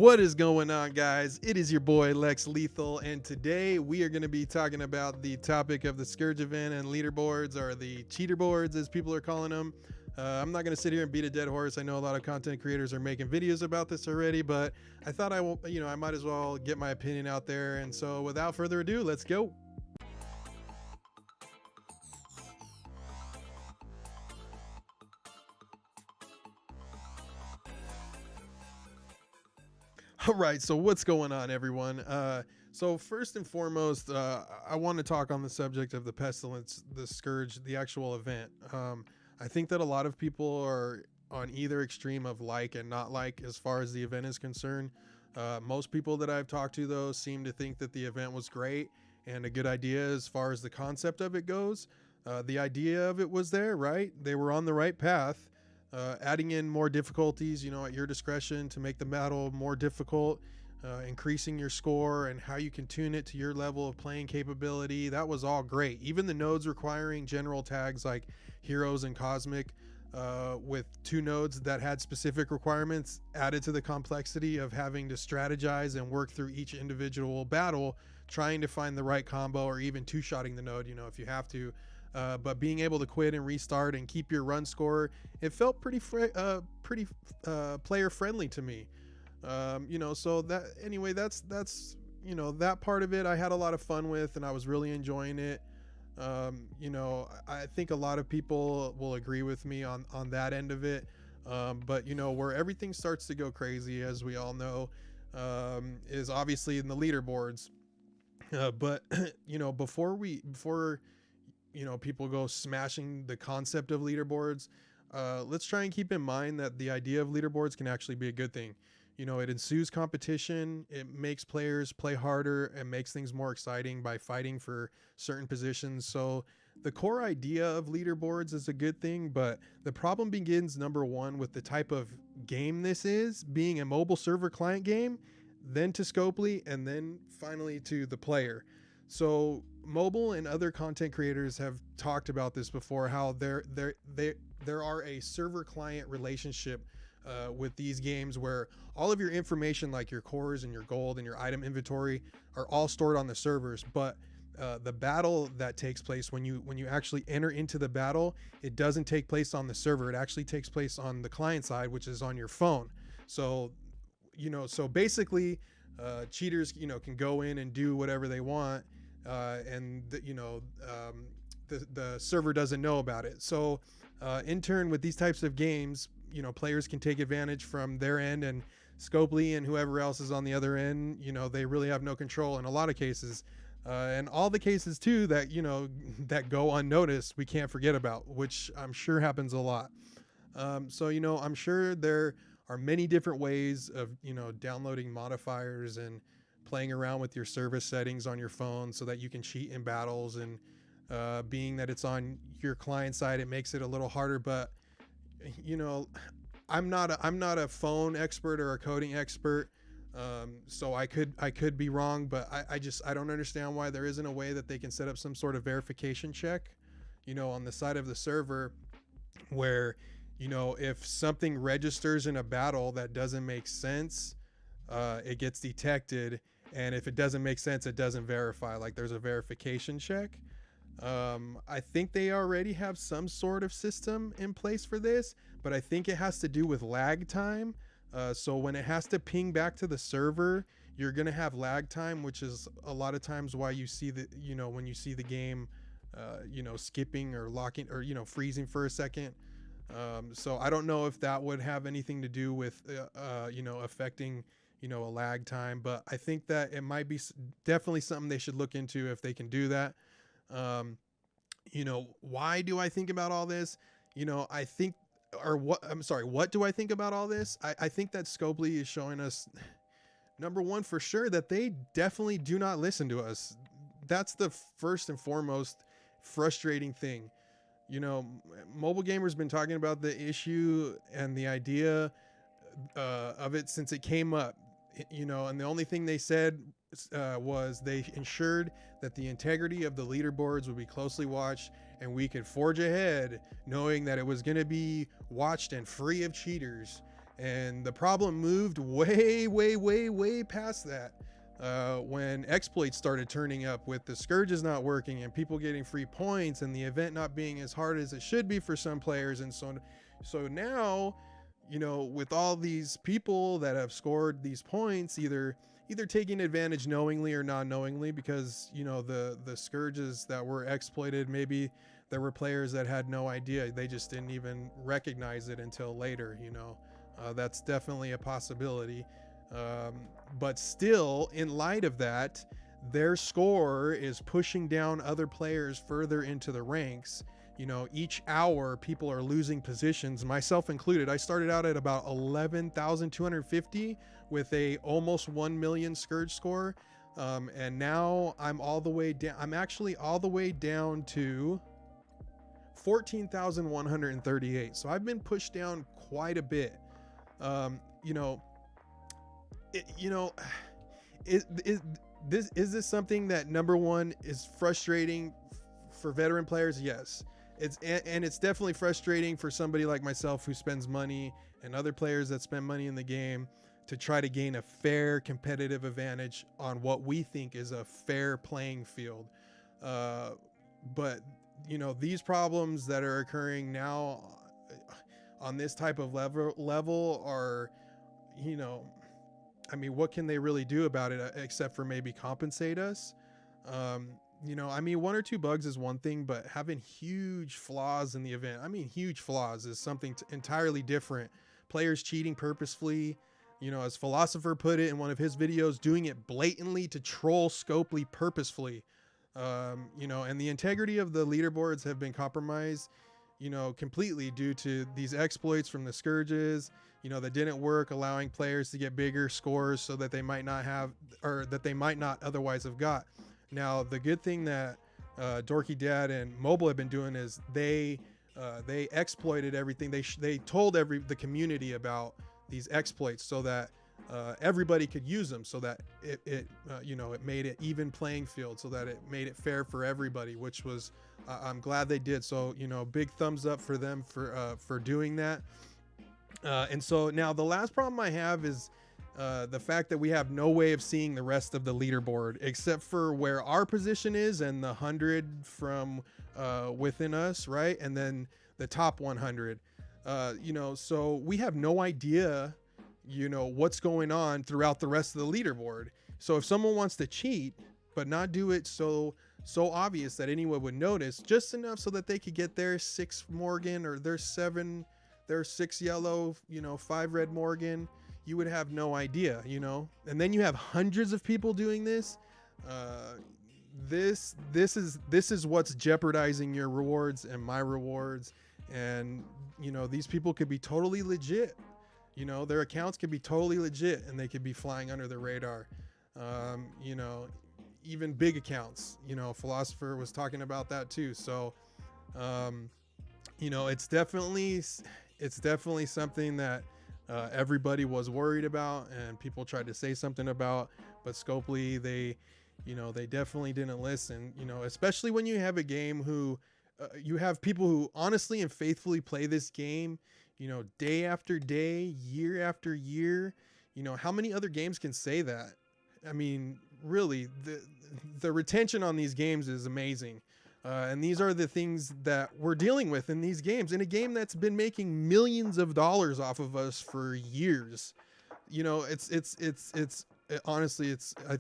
What is going on, guys? It is your boy Lex Lethal, and today we are going to be talking about the topic of the Scourge event and leaderboards, or the cheater boards as people are calling them. I'm not going to sit here and beat a dead horse. I know a lot of content creators are making videos about this already, but I thought I might as well get my opinion out there. And so without further ado, let's go. All right, so what's going on, everyone? So first and foremost, I want to talk on the subject of the pestilence, the scourge, the actual event. I think that a lot of people are on either extreme of like and not like as far as the event is concerned. Most people that I've talked to, though, seem to think that the event was great and a good idea as far as the concept of it goes. The idea of it was there, right? They were on the right path. Adding in more difficulties, at your discretion to make the battle more difficult, increasing your score and how you can tune it to your level of playing capability. That was all great. Even the nodes requiring general tags like heroes and cosmic, with 2 nodes that had specific requirements, added to the complexity of having to strategize and work through each individual battle, trying to find the right combo, or even 2-shotting the node, if you have to. But being able to quit and restart and keep your run score, it felt pretty player friendly to me. So that anyway, that's that part of it I had a lot of fun with, and I was really enjoying it. I think a lot of people will agree with me on that end of it. But where everything starts to go crazy, as we all know, is obviously in the leaderboards. But before people go smashing the concept of leaderboards, let's try and keep in mind that the idea of leaderboards can actually be a good thing. It ensues competition, it makes players play harder, and makes things more exciting by fighting for certain positions. So the core idea of leaderboards is a good thing, but the problem begins, number one, with the type of game this is, being a mobile server client game, then to Scopely, and then finally to the player. So mobile and other content creators have talked about this before, how there are a server client relationship with these games, where all of your information, like your cores and your gold and your item inventory, are all stored on the servers. But the battle that takes place, when you actually enter into the battle, it doesn't take place on the server. It actually takes place on the client side, which is on your phone. So basically, cheaters can go in and do whatever they want, and the server doesn't know about it. So in turn, with these types of games, players can take advantage from their end, and Scopely and whoever else is on the other end, they really have no control in a lot of cases. And all the cases too that that go unnoticed, we can't forget about, which I'm sure happens a lot. So I'm sure there are many different ways of downloading modifiers and playing around with your service settings on your phone so that you can cheat in battles. And being that it's on your client side, it makes it a little harder. But I'm not a phone expert or a coding expert, so I could be wrong, but I don't understand why there isn't a way that they can set up some sort of verification check, on the side of the server, where if something registers in a battle that doesn't make sense, it gets detected, and if it doesn't make sense, it doesn't verify. Like, there's a verification check. I think they already have some sort of system in place for this, but I think it has to do with lag time. So when it has to ping back to the server, you're going to have lag time, which is a lot of times why you see when you see the game, skipping or locking or, freezing for a second. So I don't know if that would have anything to do with, affecting, a lag time, but I think that it might be definitely something they should look into if they can do that. Why do I think about all this? What do I think about all this? I think that Scopely is showing us, number one, for sure, that they definitely do not listen to us. That's the first and foremost frustrating thing. Mobile gamers been talking about the issue and the idea of it since it came up, and the only thing they said was they ensured that the integrity of the leaderboards would be closely watched, and we could forge ahead knowing that it was going to be watched and free of cheaters. And the problem moved way past that when exploits started turning up with the scourges not working and people getting free points and the event not being as hard as it should be for some players. And so now, you know, with all these people that have scored these points, either taking advantage knowingly or not knowingly, because, you know, the scourges that were exploited, maybe there were players that had no idea, they just didn't even recognize it until later, you know. That's definitely a possibility. But still, in light of that, their score is pushing down other players further into the ranks. You know, each hour people are losing positions, myself included. I started out at about 11,250 with a almost 1 million scourge score. And now I'm all the way down. I'm actually all the way down to 14,138. So I've been pushed down quite a bit. Is this something that, number one, is frustrating for veteran players? Yes. It's definitely frustrating for somebody like myself who spends money, and other players that spend money in the game, to try to gain a fair competitive advantage on what we think is a fair playing field. But you know, these problems that are occurring now on this type of level are, you know, I mean, what can they really do about it except for maybe compensate us? You know, I mean, 1 or 2 bugs is one thing, but having huge flaws in the event, I mean, huge flaws is something entirely different. Players cheating purposefully, you know, as Philosopher put it in one of his videos, doing it blatantly to troll Scopely purposefully. You know, and the integrity of the leaderboards have been compromised, you know, completely due to these exploits from the scourges, you know, that didn't work, allowing players to get bigger scores so that they might not have, or that they might not otherwise have got. Now, the good thing that Dorky Dad and Mobile have been doing is they exploited everything. They told the community about these exploits so that everybody could use them, so that it you know, it made it even playing field, so that it made it fair for everybody, which was I'm glad they did. So, you know, big thumbs up for them for doing that. And so now the last problem I have is the fact that we have no way of seeing the rest of the leaderboard except for where our position is and the 100 from within us, right? And then the top 100. You know, so we have no idea, you know, what's going on throughout the rest of the leaderboard. So if someone wants to cheat but not do it so obvious that anyone would notice, just enough so that they could get their 6 Morgan or their 6 yellow, you know, 5 red Morgan, you would have no idea, you know. And then you have hundreds of people doing this. This is what's jeopardizing your rewards and my rewards. And, you know, these people could be totally legit. You know, their accounts could be totally legit and they could be flying under the radar. You know, even big accounts, you know, Philosopher was talking about that too. So, you know, it's definitely something that everybody was worried about and people tried to say something about, but Scopely, they definitely didn't listen, you know, especially when you have a game who you have people who honestly and faithfully play this game, you know, day after day, year after year. You know, how many other games can say that? I mean, really, the retention on these games is amazing. And these are the things that we're dealing with in these games, in a game that's been making millions of dollars off of us for years. You know, honestly,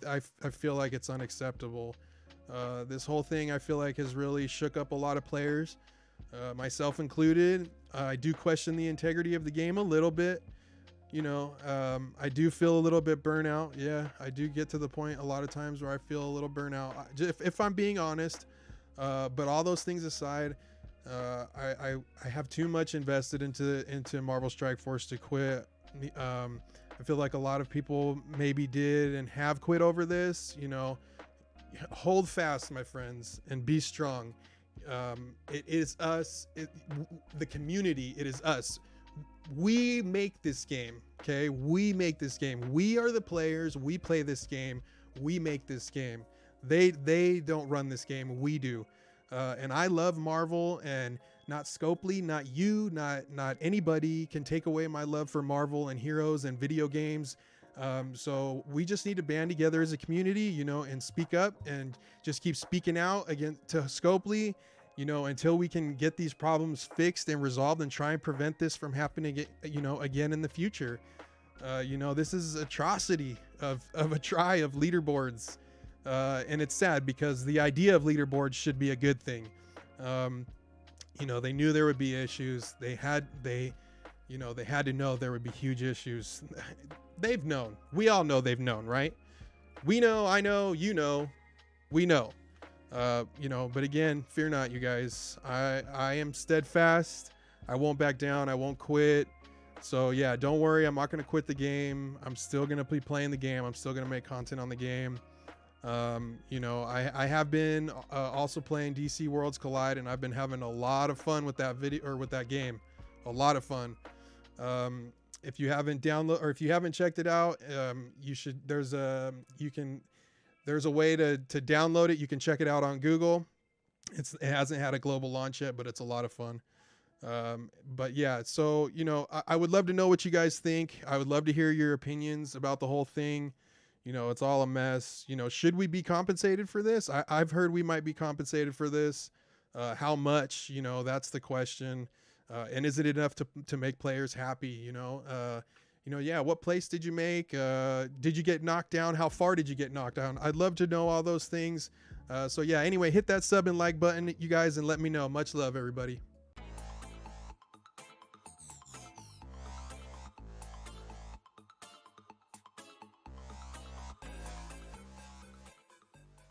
I feel like it's unacceptable. This whole thing, I feel like, has really shook up a lot of players, myself included. I do question the integrity of the game a little bit. You know, I do feel a little bit burnout. Yeah, I do get to the point a lot of times where I feel a little burnout, if I'm being honest. But all those things aside, I have too much invested into Marvel Strike Force to quit. I feel like a lot of people maybe did and have quit over this. You know, hold fast, my friends, and be strong. It is us, the community. It is us. We make this game. Okay, we make this game. We are the players. We play this game. We make this game. They don't run this game. We do. And I love Marvel, and not Scopely, not you, not anybody can take away my love for Marvel and heroes and video games. So we just need to band together as a community, you know, and speak up and just keep speaking out against to Scopely, you know, until we can get these problems fixed and resolved and try and prevent this from happening, you know, again in the future. You know, this is atrocity of a try of leaderboards. And it's sad because the idea of leaderboards should be a good thing. You know, they knew there would be issues. They had to know there would be huge issues. They've known. We all know they've known, right? We know, I know, you know, we know. You know, but again, fear not, you guys. I am steadfast. I won't back down. I won't quit. So yeah, don't worry. I'm not going to quit the game. I'm still going to be playing the game. I'm still going to make content on the game. You know, I have been also playing DC Worlds Collide, and I've been having a lot of fun with that video or with that game. A lot of fun. If you haven't if you haven't checked it out, you should. There's a way to download it. You can check it out on Google. It hasn't had a global launch yet, but it's a lot of fun. But yeah, so you know, I would love to know what you guys think. I would love to hear your opinions about the whole thing. You know, it's all a mess. You know, should we be compensated for this? I've heard we might be compensated for this. How much? You know, that's the question. And is it enough to make players happy? You know, yeah. What place did you make? Did you get knocked down? How far did you get knocked down? I'd love to know all those things. So yeah. Anyway, hit that sub and like button, you guys, and let me know. Much love, everybody.